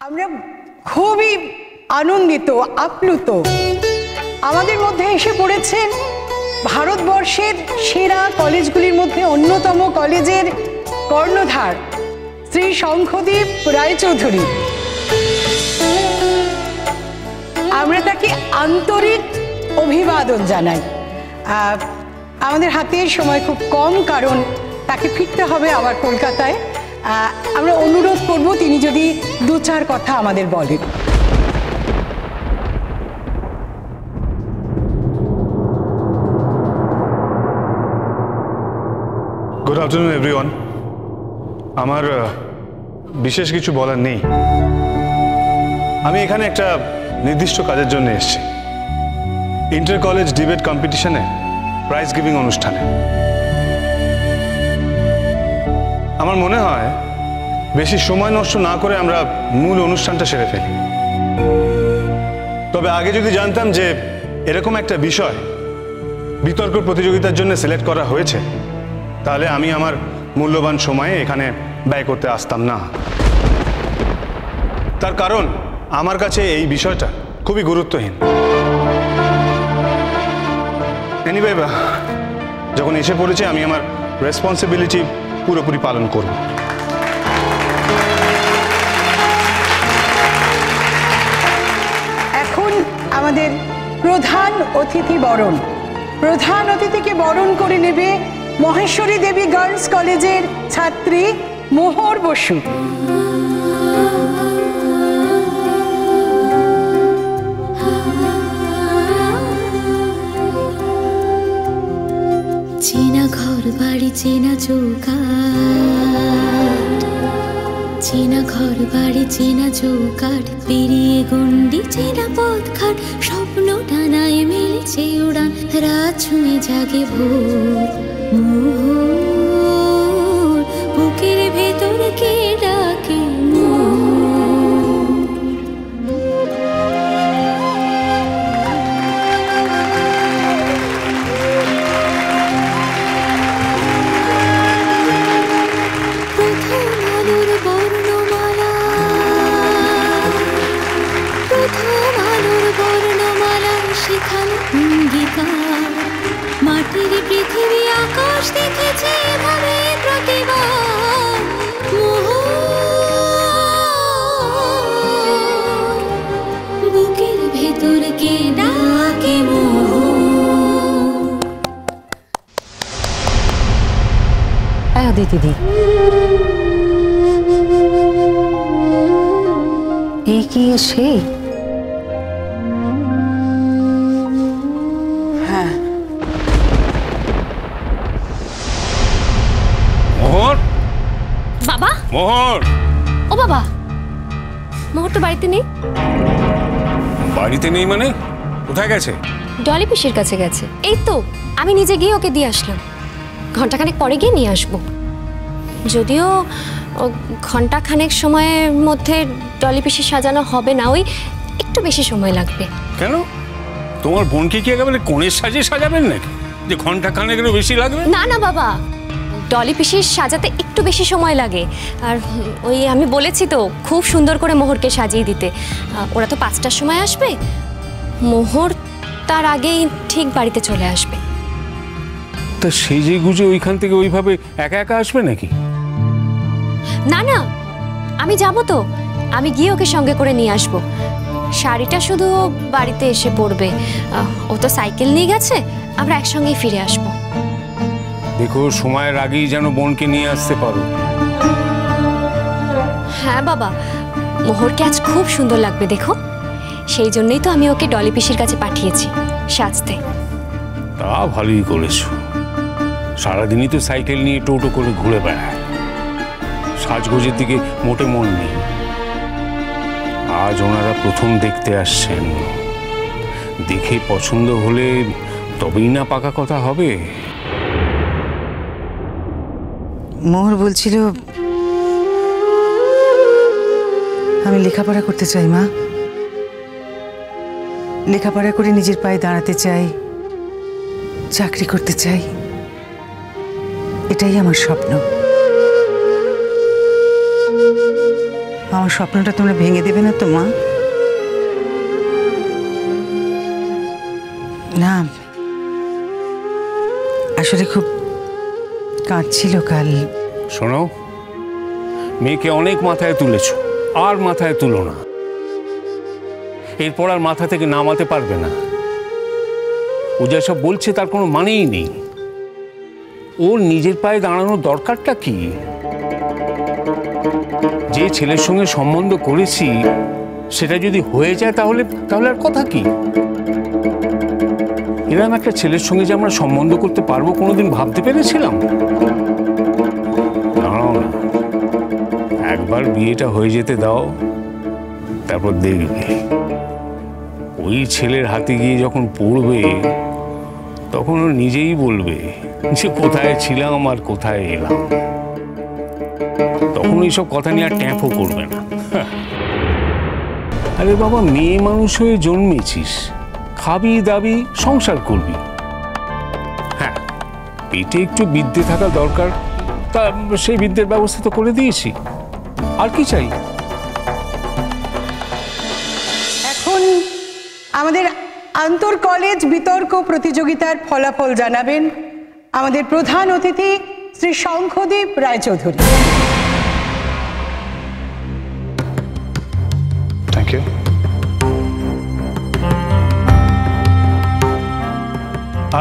আমরা খুবই আনন্দিত, আপ্লুত। আমাদের মধ্যে এসে পড়েছেন ভারতবর্ষের সেরা কলেজগুলির মধ্যে অন্যতম কলেজের কর্ণধার শ্রী শঙ্খদীপ রায়চৌধুরী। আমরা তাকে আন্তরিক অভিবাদন জানাই। আমাদের হাতে সময় খুব কম, কারণ তাকে ফিরতে হবে আবার কলকাতায়। আমরা অনুরোধ করব তিনি যদি দু চার কথা আমাদের বলেন। Good afternoon everyone. আমার বিশেষ কিছু বলার নেই। আমি এখানে একটা নির্দিষ্ট কাজের জন্য এসেছি, ইন্টার কলেজ ডিবেট কম্পিটিশনে প্রাইজ গিভিং অনুষ্ঠানে। আমার মনে হয় বেশি সময় নষ্ট না করে আমরা মূল অনুষ্ঠানটা সেরে ফেলি। তবে আগে যদি জানতাম যে এরকম একটা বিষয় বিতর্ক প্রতিযোগিতার জন্য সিলেক্ট করা হয়েছে, তাহলে আমি আমার মূল্যবান সময়ে এখানে ব্যয় করতে আসতাম না। তার কারণ আমার কাছে এই বিষয়টা খুবই গুরুত্বহীন। এনিওয়ে, যখন এসে পড়েছে আমি আমার রেসপন্সিবিলিটি পুরোপুরি পালন করব। এখন আমাদের প্রধান অতিথি বরণ। প্রধান অতিথিকে বরণ করে নেবে মহেশ্বরী দেবী গার্লস কলেজের ছাত্রী মোহর বসু। চেনা ঘর বাড়ি চেনা চৌকাঠ, চেনা ঘর বাড়ি চেনা চৌকাঠ, পেরিয়ে গন্ডি চেনা পথঘাট, স্বপ্ন ডানায় মেলেছে উড়ান, রাত ছুঁয়ে জাগে ভোর মোহর, বুকের ভেতর কে ডাকে মাটির পৃথিবী আকাশ দেখেছে এভাবে প্রতিবার, বুকের ভেতর কে ডাকে দিদি, এই কি সেই? বাবা, মোহর। ও বাবা, মোহর তো বাড়িতে নেই। বাড়িতে নেই মানে? কোথায় গেছে? ডলি পিসির কাছে গেছে। এই তো আমি নিজে গিয়ে ওকে দিয়ে আসলাম। ঘন্টাখানেক পরে গিয়ে নিয়ে আসবো। যদিও ঘন্টাখানেক সময়ের মধ্যে ডলি পিসি সাজানো হবে না, ওই একটু বেশি সময় লাগবে। কেন? তোমার বোনকে কি একেবারে কোণের সাজে সাজাবেন নাকি যে ঘন্টাখানেকেরও বেশি লাগবে? না না বাবা, ডলি পিসির সাজাতে একটু বেশি সময় লাগে। আর ওই আমি বলেছি তো খুব সুন্দর করে মোহরকে সাজিয়ে দিতে। ওরা তো 5টার সময় আসবে, মোহর তার আগেই ঠিক বাড়িতে চলে আসবে। তা সেজে গুজে ওইখান থেকে ওইভাবে একা একা আসবে নাকি? না না, আমি যাব তো, আমি গিয়ে ওকে সঙ্গে করে নিয়ে আসবো। শাড়িটা শুধু বাড়িতে এসে পরবে। ও তো সাইকেল নিয়ে গেছে, আমরা একসঙ্গেই ফিরে আসবো। দেখো সময়ের আগেই যেন বোনকে নিয়ে আসতে পারো। হ্যাঁ বাবা, মোহরকে আজ খুব সুন্দর লাগবে দেখো। সেই জন্যই তো আমি ওকে ডলি পিসির কাছে পাঠিয়েছি সাজতে। তা ভালোই করেছো। সারাদিনই তো সাইকেল নিয়ে টোটো করে ঘুরে বেড়ায়, সাজগোজের দিকে মোটে মন নেই। আজ ওনারা প্রথম দেখতে আসছেন, দেখে পছন্দ হলে তবেই না পাকা কথা হবে। মোহর বলছিল আমি লেখাপড়া করতে চাই মা, লেখাপড়া করে নিজের পায়ে দাঁড়াতে চাই, চাকরি করতে চাই। এটাই আমার স্বপ্ন। আমার স্বপ্নটা তোমরা ভেঙে দেবে না তো মা? না, আসলে খুব কাঁদছিল কাল। শোনো, মেয়েকে অনেক মাথায় তুলেছ, আর মাথায় তুলো না। এরপর আর মাথা থেকে নামাতে পারবে না। ও যা সব বলছে তার কোনো মানেই নেই। ওর নিজের পায়ে দাঁড়ানোর দরকারটা কি? যে ছেলের সঙ্গে সম্বন্ধ করেছি সেটা যদি হয়ে যায় তাহলে তাহলে আর কথা কি? এরকম একটা ছেলের সঙ্গে যে আমরা সম্বন্ধ করতে পারবো কোনোদিন ভাবতে পেরেছিলাম? দাঁড়াও না, একবার বিয়েটা হয়ে যেতে দাও, তারপর দেখবে ওই ছেলের হাতে গিয়ে যখন পড়বে তখন ও নিজেই বলবে যে কোথায় ছিলাম আর কোথায় এলাম। তখন ওইসব কথা নিয়ে আর ট্যাঁপও করবে না। আরে বাবা, মেয়ে মানুষ হয়ে জন্মেছিস, খাবি দাবি, সংসার করবি। হ্যাঁ, পেটে একটু বিদ্যে থাকা দরকার, তা সেই বিদ্যের ব্যবস্থা তো করে দিয়েছি। আর কি চাই? এখন আমাদের আন্তর কলেজ বিতর্ক প্রতিযোগিতার ফলাফল জানাবেন আমাদের প্রধান অতিথি শ্রী শঙ্খদীপ রায়চৌধুরী। Thank you.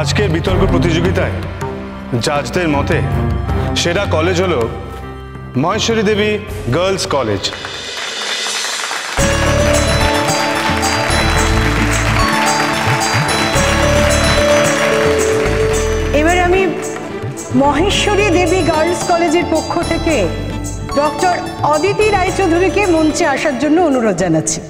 আজকের বিতর্ক প্রতিযোগিতায় জাজদের মতে সেরা কলেজ হলো মহেশ্বরী দেবী গার্লস কলেজ। এবার আমি মহেশ্বরী দেবী গার্লস কলেজের পক্ষ থেকে ডক্টর অদিতি রায়চৌধুরীকে মঞ্চে আসার জন্য অনুরোধ জানাচ্ছি।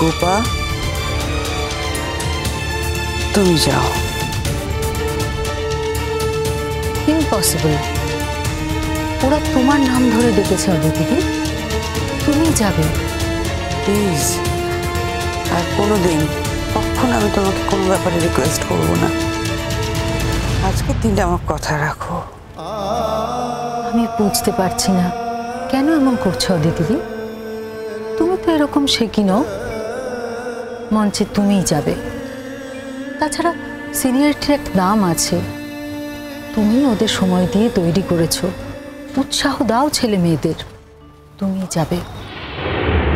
গোপা, তুমি যাও। ইম্পসিবল। ওরা তোমার নাম ধরে ডেকেছে অদিতিদি, তুমি যাবে। প্লিজ, আর কোনোদিন কখন আমি তোমাকে কোনো ব্যাপারে রিকোয়েস্ট করবো না। আজকের দিনটা আমার কথা রাখো। আমি বুঝতে পারছি না কেন এমন করছো অদিতিদি। তুমি তো এরকম শেখি নও। মঞ্চে তুমিই যাবে। তাছাড়া সিনিয়রিটির এক নাম আছে। তুমি ওদের সময় দিয়ে তৈরি করেছো, উৎসাহ দাও ছেলে মেয়েদের। তুমি যাবে।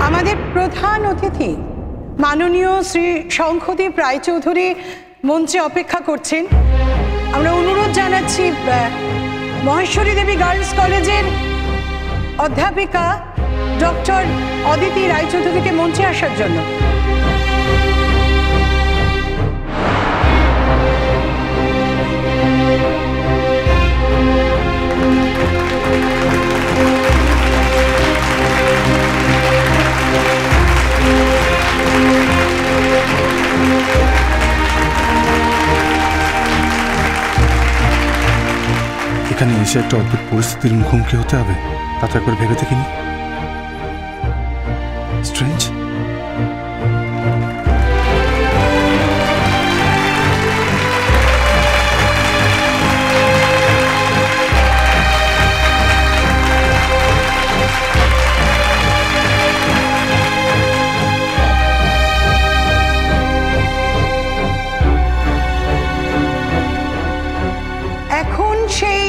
আমাদের প্রধান অতিথি মাননীয় শ্রী শঙ্খদীপ রায়চৌধুরী মঞ্চে অপেক্ষা করছেন। আমরা অনুরোধ জানাচ্ছি মহেশ্বরী দেবী গার্লস কলেজের অধ্যাপিকা ডক্টর অদিতি রায়চৌধুরীকে মঞ্চে আসার জন্য। এখানে এসে একটা অদ্ভুত পরিস্থিতির মুখোমুখি হতে হবে, তা তো একবার ভেবে দেখিনি। স্ট্রেঞ্জ। এখন সেই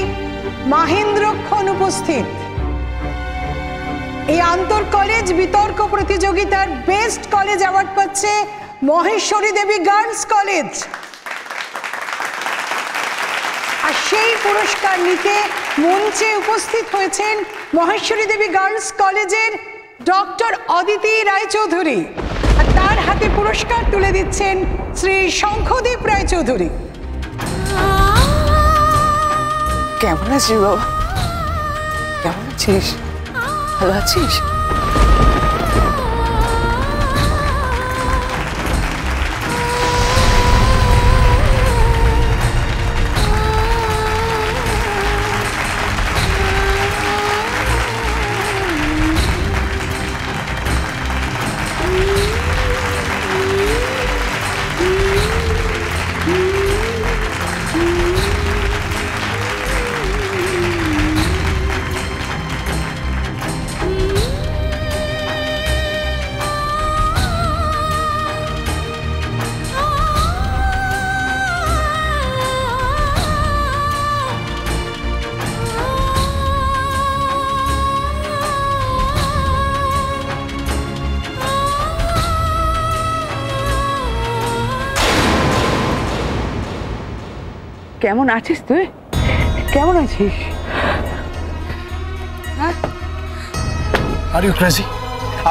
মাহেন্দ্রক্ষণ উপস্থিত। এই আন্তর কলেজ বিতর্ক প্রতিযোগিতার বেস্ট কলেজ অ্যাওয়ার্ড পাচ্ছে মহেশ্বরী দেবী গার্লস কলেজ। আর সেই পুরস্কার নিতে মঞ্চে উপস্থিত হয়েছেন মহেশ্বরী দেবী গার্লস কলেজের ডক্টর অদিতি রায়চৌধুরী। আর তার হাতে পুরস্কার তুলে দিচ্ছেন শ্রী শঙ্খদীপ রায়চৌধুরী। কেমন আছিস বাবা? আছিস? ভালো আছিস? কেমন আছিস তুই? কেমন আছিস? Are you crazy?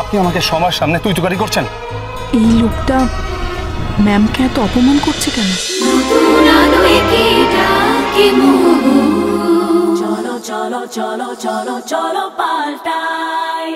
আপনি আমাকে সবার সামনে তুই তুকারি করছেন? এই লোকটা ম্যামকে এত অপমান করছে কেন? চলো চলো চলো চলো চলো পাল্টাই।